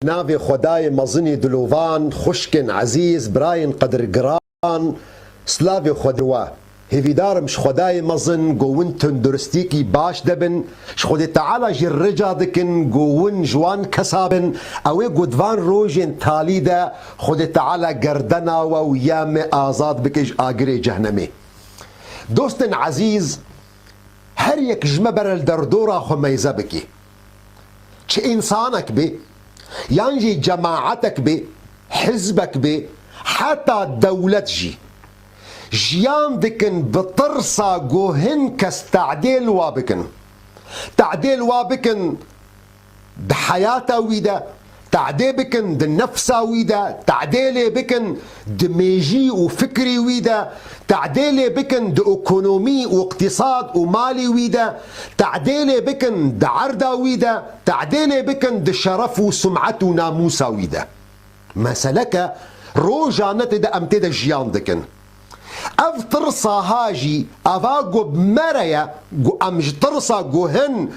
نافي خداي مزني دلوفان خشكن عزيز براين قدر قران سلافي خدوا هيفيدار مش خداي مزن قوونتن درستيكي باش دبن شخدي تعالى جرجا دكن قوون جوان كسابن اوي قدفان روجين تاليدا خدي تعالى قردنا ويام آزاد بكج آقري جهنمي دوستن عزيز هر يك جمبر الدردورة خميزة بكي چه انسانك بي يعني جماعتك بي حزبك بي حتى دولت جيان دكن بطرسا جوهن كستعديل وابكن تعديل وابكن بحياته ويدا تعديل بكن دنفسه ويدا تعديل بكن دميجي وفكري ويدا تعديل بكن دأكونومي واقتصاد ومالي ويدا تعديل بكن دعردا ويدا تعديل بكن دشرف وسمعة وناموسا ويدا مسلك روجا نتدا امتدا جيان دكن اف ترصا هاجي افاقو بمريا امج ترصا جوهن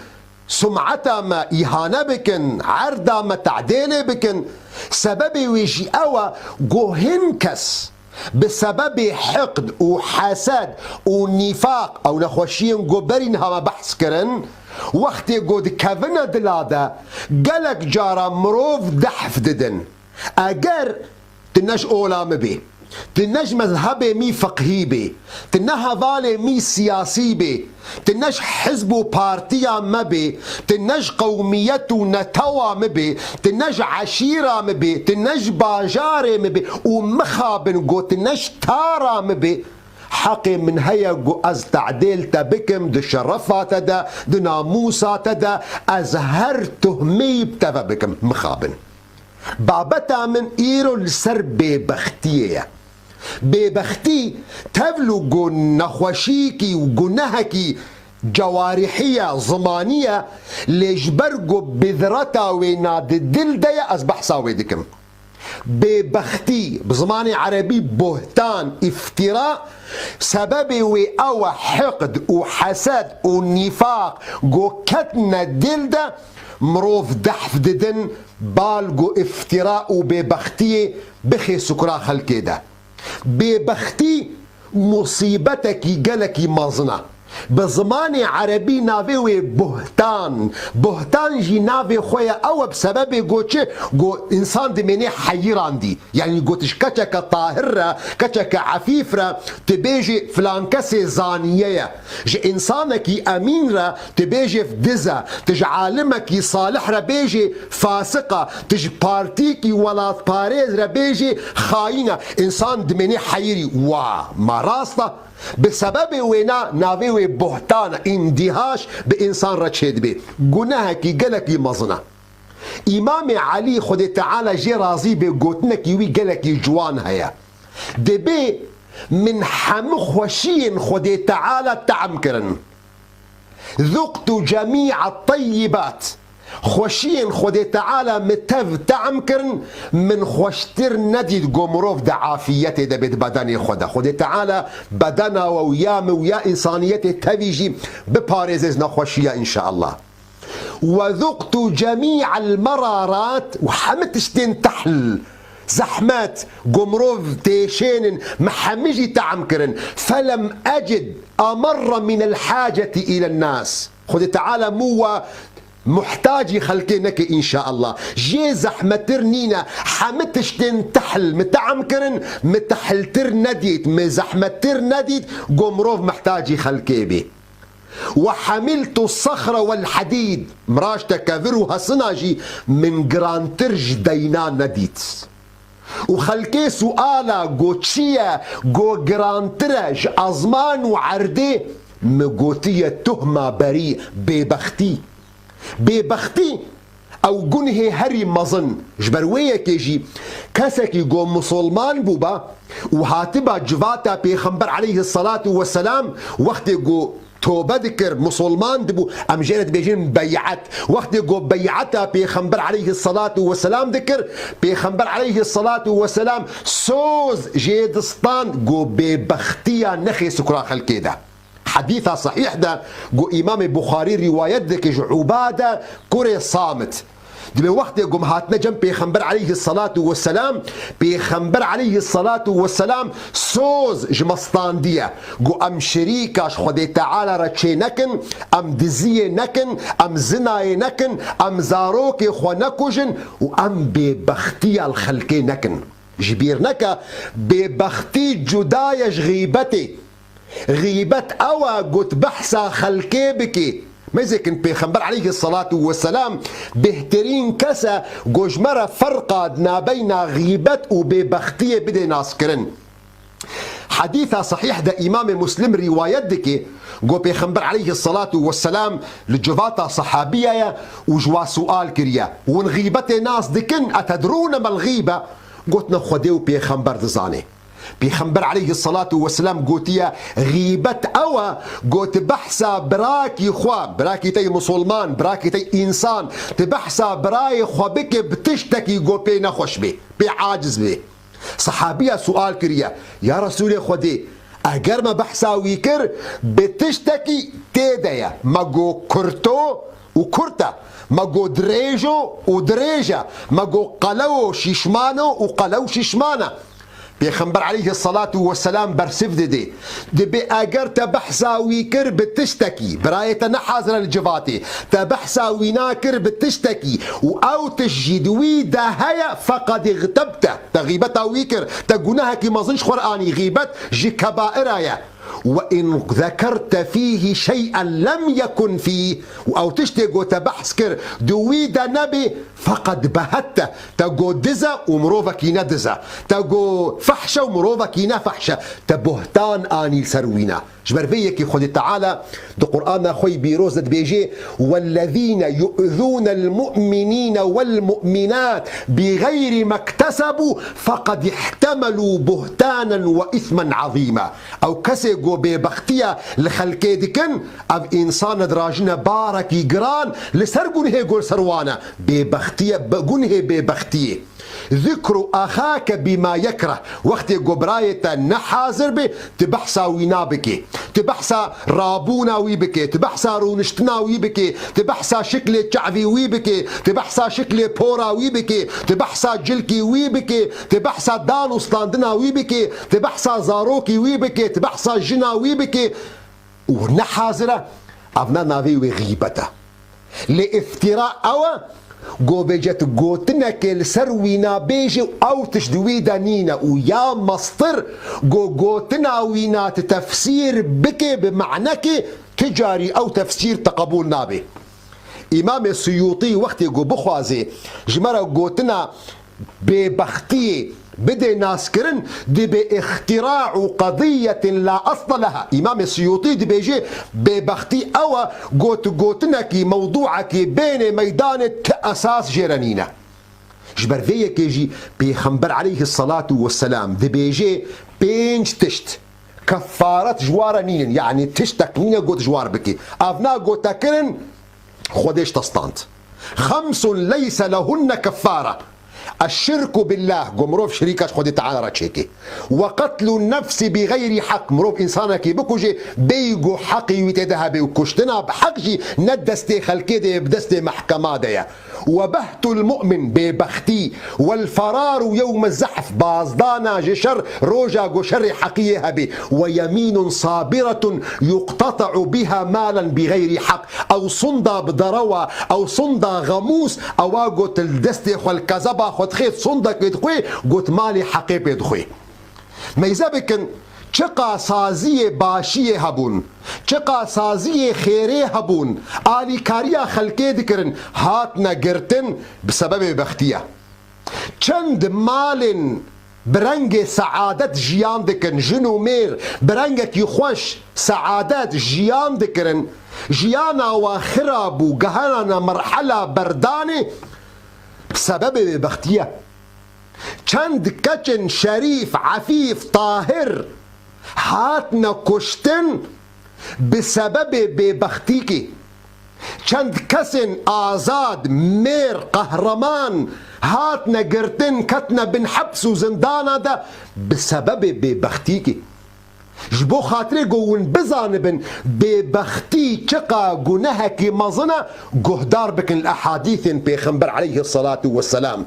سمعتا ما إهانة بكن عردا ما تعديل بكن سبب ويجي أوا جوهنكس بسبب حقد وحسد ونفاق أو نخوشين جوبرين هما بحث كرن وقت جود كافنا دلادا قالك جارا مروف دحف ددن أجر تنش أولا مبي تنش مذهبي مي فقهي بي تنها ظالي مي سياسي بي تنش حزب وبارتيا مبي تنش قومية ونتوى مبي تنش عشيرة مبي تنش باجاري مبي ومخابن قو تنش تارا مبي حقي من هيا قو از تعديل تبكم دي شرفات دا دي ناموسات دا ازهر تهمي بتفا بكم مخابن بابتا من ايرو لسر ببختيه ببختي تبلو جو نخوشيكي وجو نهكي جوارحية زمانية لجبرجو بذرتا ويناد الدل ديا أصبح ساوي دكم ببختي بزماني عربي بهتان افتراء سببي وأو حقد وحسد ونفاق جو كتنا الدل ده مروف دحف ددن بالجو افتراء وببختي بخي سكرا خلكي ده ببختي مصيبتك جلكي مازنة بزماني عربي نافي بهتان بهتان جي نافي خويا او بسبب جوتشي جو انسان دميني حيران دي يعني جوتش كتشك طاهرة كتشك عفيفرة تبيجي فلانكسي زانية جي انسانك امينرة تبيجي في دزة تج عالمك صالح ربيجي فاسقة تج بارتيكي ولا باريز ربيجي خاينة انسان دميني حيري ما راسته بسبب وينا نافي بهتان اندهاش بإنسان رشيد بي قناهكي قلكي مظنة إمام علي خد تعالى جي رازي بقوتنكي وي قلكي جوان هيا دبي من حم خوشين خد تعالى تعمكرن ذقت جميع الطيبات خوشين خدي تعالى متف تعمكرن من خوشتر نديد قمروف دعافيته ده بيت بدني خدي تعالى بدنا ويا إنسانيته تفيجي بباريزز نخوشية إن شاء الله وذقت جميع المرارات وحمتشتين تحل زحمات قمروف تيشين محمجي تعمكرن فلم أجد أمر من الحاجة إلى الناس خدي تعالى مو محتاجي خلكينك إن شاء الله جي زحمتر نينا حمتشتن تحل متعمكرن متحلتر نديت مزحمتر نديت قمروف محتاجي خلكيبي وحملت الصخرة والحديد مراشتا كافرها صناجي من جرانترج دينان نديت وخلكي سؤالا جو تشيا جو جرانترج أزمان وعردي مقوتية تهمة بريء ببختي او جنه هري مظن جبروية كيجي كسكي جو مسلمان بوبا وهاتبا جفاتا بيخنبر عليه الصلاة والسلام وقت جو توبة ذكر مسلمان دبو ام جينت بيجين بيعت وقت جو بيعتها بيخنبر عليه الصلاة والسلام ذكر بيخنبر عليه الصلاة والسلام سوز جيدستان جو ببختيا نخي سكرا خلقي ده حديثة صحيح ده جو إمام البخاري رواية ذكي عبادة كوري صامت دبي وقت يقوم هاتنا جنب بيخنبر عليه الصلاة والسلام، بيخنبر عليه الصلاة والسلام سوز جمستان ديا قو أم شريكاش خدي تعالى رتشي نكن، أم دزية نكن، أم زناي نكن، أم زاروكي خو نكوجن، وأم ببختي الخلقي نكن جبير نكا ببختي جدايش غيبتي غيبت أوا قد بحثا خلقي بكي مزكن بيخنبر عليه الصلاة والسلام بهترين كسا جوجمرة فرقا ما بين غيبت وببختية بدي ناسكرن. حديثة صحيح ده إمام مسلم رواية دكي جو بيخنبر عليه الصلاة والسلام لجفاتا صحابية وجوا سؤال كريا ون غيبة ناس دكن أتدرون ما الغيبة قلتنا خديو بيخنبر دزاني بيخنبر عليه الصلاة والسلام قوتيا غيبة أوا قوت بحثا براكي خوا براكي تي مسلمان براكي تي إنسان تبحثا براي خوا بك بتشتكي قو بي نخوش بي عاجز بي. صحابية سؤال كريا يا رسول خدي اگر ما بحثا ويكر بتشتكي تيدايا ما قو كرتو وكرتا ما قو دريجو ودريجا ما قو قلو شيشمانو وقلو شيشمانا. بيخنبر عليه الصلاة والسلام برسف دي بأجر تبحثا ويكر بتشتكي براية نحازر الجفاتي تبحثا ويناكر بتشتكي أو تجدوي ده هيا فقد اغتبت تغيبتا ويكر تقولها كي ما ظنش قرآني غيبت جي كبائر وإن ذكرت فيه شيئا لم يكن فيه أو تشتغو تبحثكر دويد نبي فقد بهت تقو دزا ومروفا كينا دزا تقو فحشة ومروفا كينا فحشة تبهتان آني سروينا جبر بيكي خد تعالى دو قرآن خوي بيروز بيجي والذين يؤذون المؤمنين والمؤمنات بغير ما اكتسبوا فقد احتملوا بهتانا وإثما عظيما أو كسيقو ببختية لخلقي ديكن أو إنسان دراجنا بارك يقران لسرقون هي قول سروانا ببختية بقون هي ببختية ذكر أخاك بما يكره وقت قبراية نحازر بي تبحثا وينابكي تبحثا رابونا ويبكي تبحثا رونشتنا ويبكي تبحثا شكل شعبي ويبكي تبحثا شكل بورا ويبكي تبحثا جلكي ويبكي تبحثا دانو ستاندنا ويبكي تبحثا زاروكي ويبكي تبحثا جنا ويبكي ونحازرة أبنا نافي وغيبته لافتراء أو قو بيجت قوتنك السروينا بيجي أو تشدوي دانينا ويا مصطر قوتنا وينا تفسير بك بمعنك تجاري أو تفسير تقبول نابي. إمام السيوطي وقت يقو بخوازي جمرة قوتنا ببختية بدي ناسكرن دي باختراع قضية لا أصل لها. إمام السيوطي دي بيجي ببختي أو قوتنك موضوعك بين ميدان أساس جيرانينا جبر فيك يجي بيخنبر عليه الصلاة والسلام دي بيجي بينج تشت كفارة جوار نين يعني تشتك نين قوت جوار بكي أفنا قوتكرن خودش تستانت 5 ليس لهن كفارة الشرك بالله قمروف شريكاش خدي تعالى راتشيكي وقتل النفس بغير حق مروف انسانك بكوجي بيجو حقي وتدهبي وكشتنا بحقجي ندستي خلكيدي بدستي محكمة ديا وبهت المؤمن ببختي والفرار يوم الزحف بازدانا جشر روجا جشر حقيه هبي ويمين صابرة يقتطع بها مالا بغير حق او صندا بدروى او صندا غموس او قلت الدستي والكذبة خد خيط صندك يدخوي قلت مالي حقي بيدخوي ما يزابكن چقا سازی باشی هبون چقا سازی خیره هبون آلی کاریا خلقی دکرن هات نگرتن بسبب بختیه چند مال برنگ سعادت جیان دکن جنو میر برنگك يخوش سعادت جیان دکرن جیانا و خراب و گهانا مرحله بردانه بسبب بختیه چند کچن شریف عفیف طاهر هاتنا كشتن بسبب ببختيكي چند كسن آزاد مير قهرمان هاتنا قرتن كتنا بن حبس وزندانا ده بسبب ببختيكي جبو خاطري قوون بزانبن ببختي چقا گناهك مظنة قهدار بكن الأحاديث بيخنبر عليه الصلاة والسلام.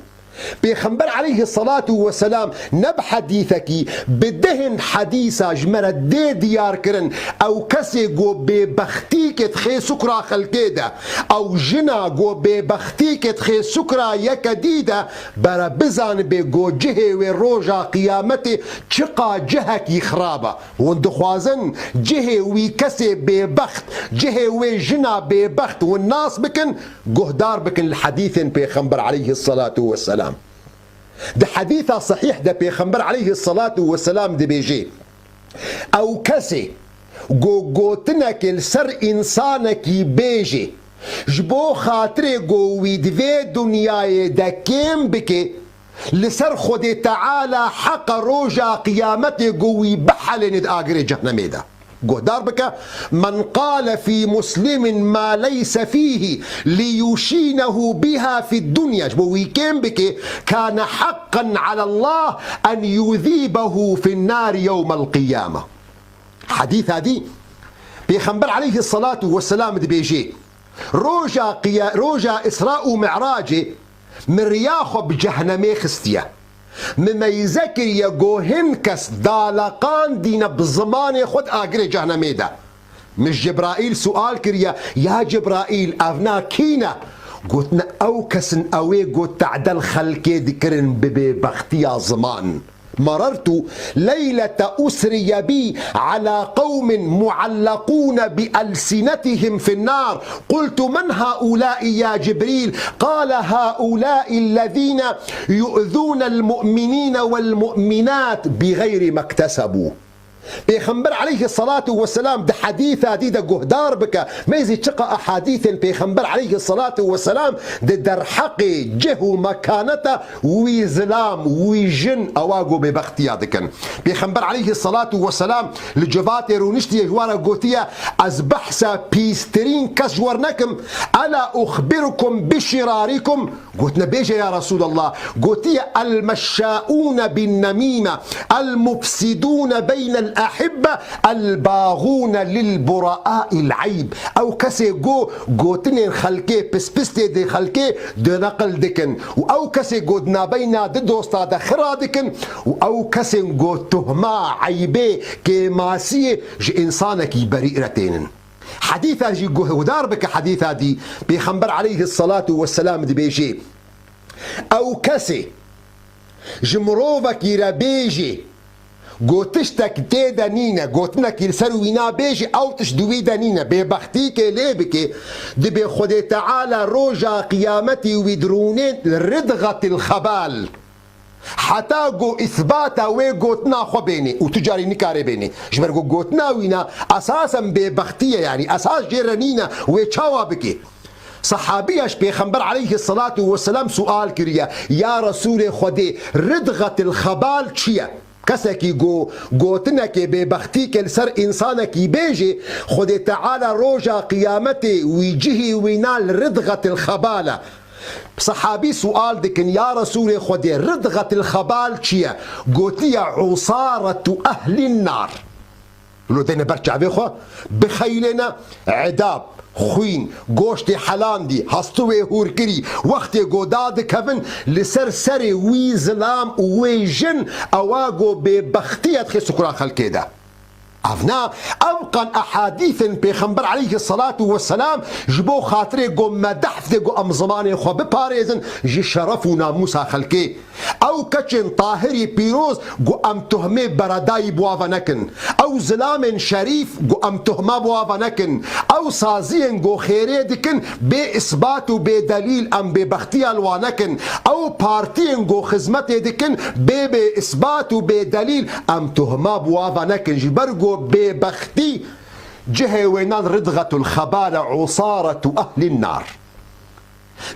بيخنبر عليه الصلاة والسلام نب حديثك بدهن حديثة جمرة دي ديار كرن أو كسي قو ببختيك تخي سكرا خلقيدة أو جنا قو ببختيك تخي سكرا يكديدة برا بزان بقو جهي وروجا قيامتي چقا جهك يخرابة واندخوازن جهي وي كسي ببخت جهي وي جنا ببخت والناس بكن قهدار بكن الحديث بيخنبر عليه الصلاة والسلام. ده حديثة صحيح ده بيخنبر عليه الصلاة والسلام ده بيجي أو كسي قوتنك السر إنسانك بيجي جبو خاطري قوي دوي دنياي ده كيم بكي لسر خدي تعالى حق روجا قيامتي قوي بحل ند آقري جهنمي ده قهدار بك من قال في مسلم ما ليس فيه ليشينه بها في الدنيا ويكين بك كان حقا على الله أن يذيبه في النار يوم القيامة. حديث هذه بيخنبر عليه الصلاة والسلام دي بيجي روجا إسراء ومعراجي من رياخو بجهنمي خستيه مما يذكر يقو هنكس دالقان دينا بالزمان خد آقري جهنمي ده. مش جبرائيل سؤال كريا يا جبرائيل أفنا كينا قلتنا أوكسن أوي قلت تعدل خلقي ذكرن ببختيا زمان. مررت ليلة أسري بي على قوم معلقون بألسنتهم في النار قلت من هؤلاء يا جبريل؟ قال هؤلاء الذين يؤذون المؤمنين والمؤمنات بغير ما اكتسبوا. بيخنبر عليه الصلاة والسلام ده حديثة دي ده قهدار بك ما يزي تشقى أحاديث بيخنبر عليه الصلاة والسلام ده درحقي جهو مكانته ويزلام ويجن أواقو ببختيا دكن. بيخنبر عليه الصلاة والسلام لجواتي رونشتي جوارا قوتيا از بحثا بيسترين كسجورنكم ألا أخبركم بشراركم؟ قلتنا بيجي يا رسول الله قوتيا المشاؤون بالنميمة المفسدون بين الأحبة الباغون للبراء العيب أو كسي قوتنين خلقي بسبستي دي خلقي دي نقل دكن أو كسي قودنا بينا دي دوستا دخرا دكن أو كسي قوت تهما عيبي كماسي جي إنسانك بريئرتين. حديثة جي قهدار بك حديثة دي بيخنبر عليه الصلاة والسلام دي بيجي أو كسي جمروفك يربيجي قوتشتك تي دانينا قوتنك يسروينا بيجي او تشدوي دانينا ببختيك ليبك دي بخدي تعالى روجا قيامتي ويدرونين ردغة الخبال حتى قو إثباتا وقوتنا خو بيني وتجاري نكاري بيني جبر قوتنا وينا أساسا ببختية يعني أساس جيرانينا ويتشاوا بكي. صحابيش بيخنبر عليه الصلاة والسلام سؤال كريا يا رسول خدي ردغة الخبال چيا؟ كسكي قوتنك ببختيك السر إنسانك بيجي خدي تعالى روجا قيامتي ويجيه وينال ردغة الخبالة. صحابي سؤال دكن يا رسول خدي ردغة الخبال چيا؟ قوتي عصارة أهل النار. لو دينا برجع بيخوا بخيلنا عداب خوين گوشت حلام دي هستوي هوركري وقت قوداد كفن لسر سري وي زلام وي جن اواغو ببختيات خي سكرا خلقي ده. أفنا أبقى أحاديث بيخنبر عليه الصلاة والسلام جبو خاطري قو مدحف دي قو أمزماني خو بباريزن جي شرف وناموسا خلقي أو كچن طاهري بيروز قو أم تهمي برداي بوافا نكن أو زلام شريف قو أم تهما بوافا نكن أو سازين قو خيري دكن بإثبات بدليل أم ببختي الوانكن أو بارتين قو خزمتي دكن بإثبات بدليل أم تهما بوافا نكن جبرقو ببختي جهة وينان ردغة الخبالة عصارة أهل النار.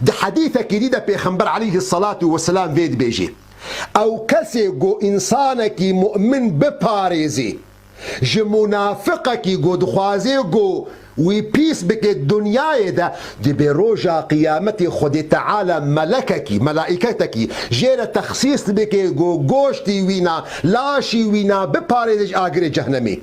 ده حديثة جديدة بيخنبر عليه الصلاة والسلام فيد بيجي أو كسي قو إنسانك مؤمن بباريزي ji munafıqekî got dixwaze got wî pîs bike dunyayê de dibê roja qiyametê Xwedê Teala melekekî melaîketekî jê re texsîs bike got goştî wî na laşî wî na biparêze ji agirê cehennemê.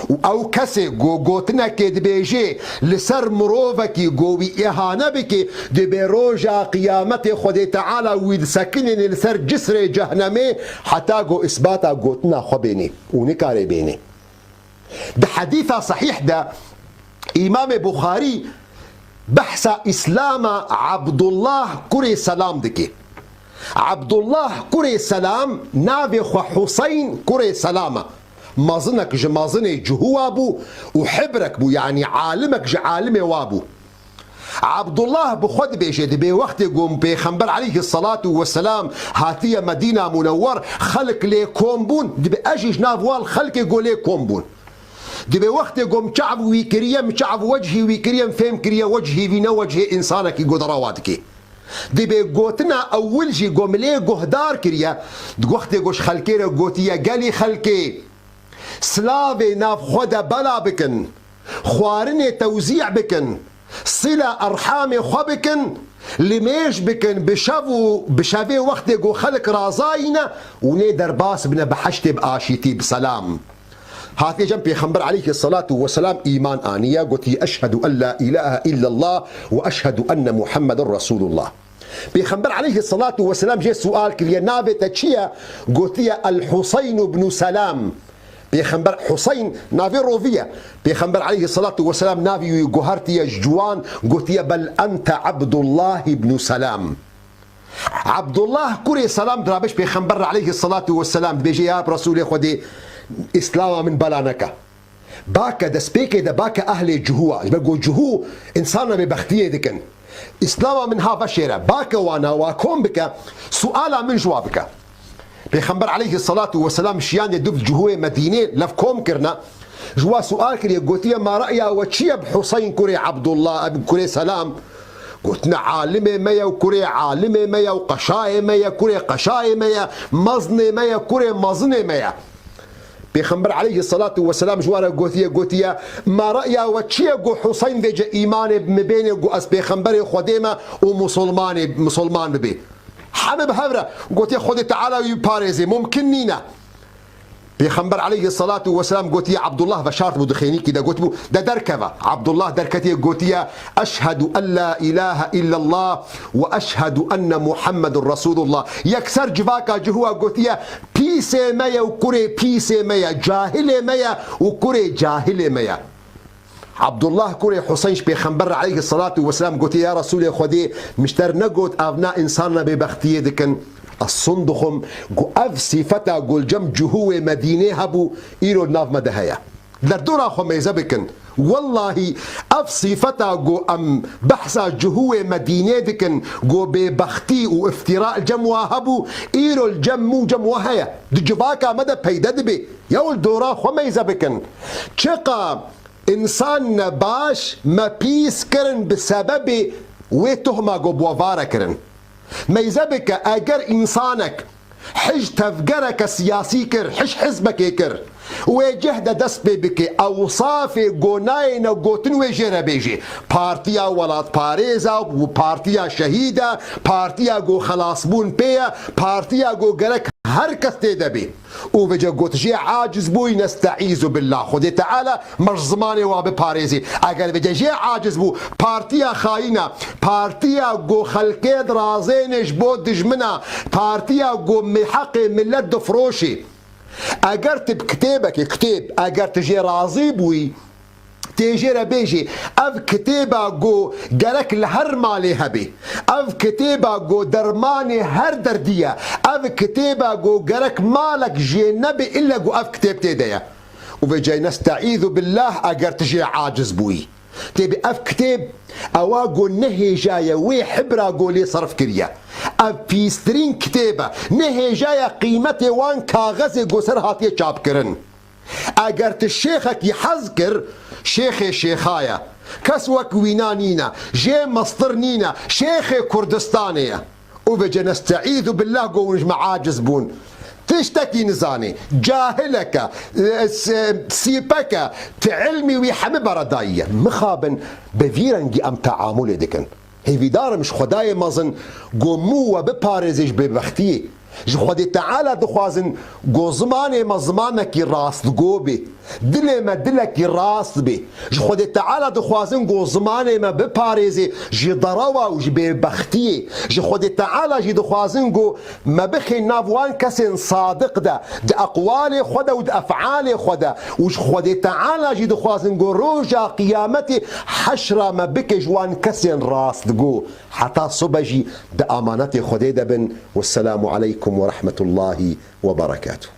û ew kesê gotinekê dibêje li ser mirovekî got wî îhane bike dibê roja qiyametê Xwedê Teala wî disekinîne li ser cisrê cehennemê heta got isbata gotina xwe bêne û nikare bêne. Di hedîsa sahîh de İmam-ı Bukhari behsa İslam'a Abdullah kurê Selam dike. Abdullah kurê Selam navê xwe Huseyn kurê Selama. Mazinek ji mazinê cihûwa bû û hibrek bû yani alimek ji alimê wa bû. Abdullah bi xwe dibêje dibê wextê got Pêxember aleyhissalatu vesselam hatiye Medîna Munewwer xelk lê kom bûn dibe ez jî nav wal xelkê got lê kom bûn. دبي وقت قوم شعب ويكريم شعب وجهي ويكريم فهم كريا وجهي فينا وجه إنسانك قدرواتك دبي قوتنا أول شي قوم ليه قهدار كريا وقت قوش خلكيرا قوتيا قالي خلكي سلافي ناف خدا بلا بكن خوارني توزيع بكن صلة أرحامي خبكن لميش بكن بشافي وقت قو خلق رازاينا وني درباس بنا بحشتي بآشيتي بسلام. هاتي جنب بيخمبر عليه الصلاة والسلام إيمان آنية قلت أشهد أن لا إله إلا الله وأشهد أن محمد رسول الله. بيخمبر عليه الصلاة والسلام جاء سؤال كليا نافي تشيا قلت الحسين بن سلام. بيخمبر حسين نافي روفية بيخمبر عليه الصلاة والسلام نافي جوهرتي جوان قلت بل أنت عبد الله بن سلام. عبد الله كوري سلام درابش بيخمبر عليه الصلاة والسلام بيجي يا رسول خدي إسلام من بلانكا باكا دسبيكي دا باكا أهل جهوة بقول جهو إنسانا ببختية دكن إسلام من هذا شيرا باكا وانا واكم بك سؤالا من جوابك. بيخمبر عليه الصلاة والسلام شيان يدف جهوة مدينة لفكم كرنا جوا سؤال كري قلت ما رأيا وشي بحسين كوري عبد الله ابن كوري سلام قلتنا عالمي ميا وكوري عالمي ميا وقشاي ميا كوري قشاي ميا مزني ميا كوري مزني ميا. بيخمبر عليه الصلاة والسلام جوارا قوتيا ما رأيا وشي قو حسين بيجا إيماني مبيني قو أس بيخمبري خديمة ومسلمان ببي حابب هفرة قوتيا خدي تعالى يباريزي ممكن نينا. بيخمبر عليه الصلاة والسلام قوتيا عبد الله بشارت مدخيني كده قوتبو ده دركبة عبد الله دركتي قوتيا أشهد أن لا إله إلا الله وأشهد أن محمد رسول الله. يكسر جفاكا جهوا قوتيا بيسي ميا وكوري بيسي ميا جاهلي ميا وكوري جاهلي ميا. عبد الله كوري حسين بيخمبر عليه الصلاة والسلام قوتيا يا رسول خدي مشتر نقوت أبناء إنساننا ببختيه دكن الصندخم قو أف صفتا قول جم جهوة مدينة هبو إيرو ناف مدهايا لردورا خميزة بكن والله أف صفتا قو أم بحثا جهوة مدينة دكن قو ببختي وافتراء جموا هبو إيرو الجمو جموهايا دي جباكا مدى بيدا دبي يول دورا خميزة بكن چقا إنسان باش ما بيس كرن بسبب ويتهما قو بوفارا كرن ميزبك اجر انسانك حج تفجرك سياسي كر حج حزبك كر وجهد دسبي بك اوصاف جوناين جوتن وجرا بيجي بارتيا ولات باريزا وبارتيا شهيده بارتيا جو خلاص بون بيا بارتيا جو جرك هركس تدبي وبجا قوت جي عاجز بوي نستعيذ بالله خدي تعالى مش زماني وابي باريزي اگر بجا جي عاجز بو بارتيا خاينه بارتيا جو خلقيد رازينش بود دجمنا بارتيا جو محق ملت دفروشي اگر تب كتابك كتاب اگر تجي رازي بوي تيجي ربيجي اف كتابة جو جرك لهر مالي هبي اف كتابة جو درماني هر دردية اف كتابة جو جرك مالك جي نبي الا جو اف كتاب تيديا وبجاي نستعيذ بالله اگر تجي عاجز بوي تبي اف كتاب اواجو نهي جاية وي حبرا قولي صرف كريا اف بيسترين كتابة نهي جاية قيمتي وان كاغزي قسر هاتي شاب كرن اگر تشيخك يحذكر شيخي شيخايا كسوك وينانينا جي مصطرنينا شيخي كردستانيا وبجا نستعيذ بالله قول عاجز بون تشتكي نزاني جاهلك سيبك تعلمي ويحمي برداية مخابن بفيرنجي ام تعامل دكن هيفي دار مش خداي مزن قومو وبباريزيش ببختيه ji Xwedê Teala dixwazin got zimanê me zimanekî rastgo bê, dilê me dilekî rast bê. Ji Xwedê Teala dixwazin got zimanê me biparêzê ji derawa û ji bêbextiyê. Ji Xwedê Teala jî dixwazin got me bixîn nav wan kesên sadiq de di eqwalê xwe de û di efalê xwe de. û ji Xwedê Teala jî dixwazin got roja qîyametê heşra me bike ji wan kesên rastgo. Heta sobe jî di amanetê Xwedê de bin. Vesselamu aleykum ورحمة الله وبركاته.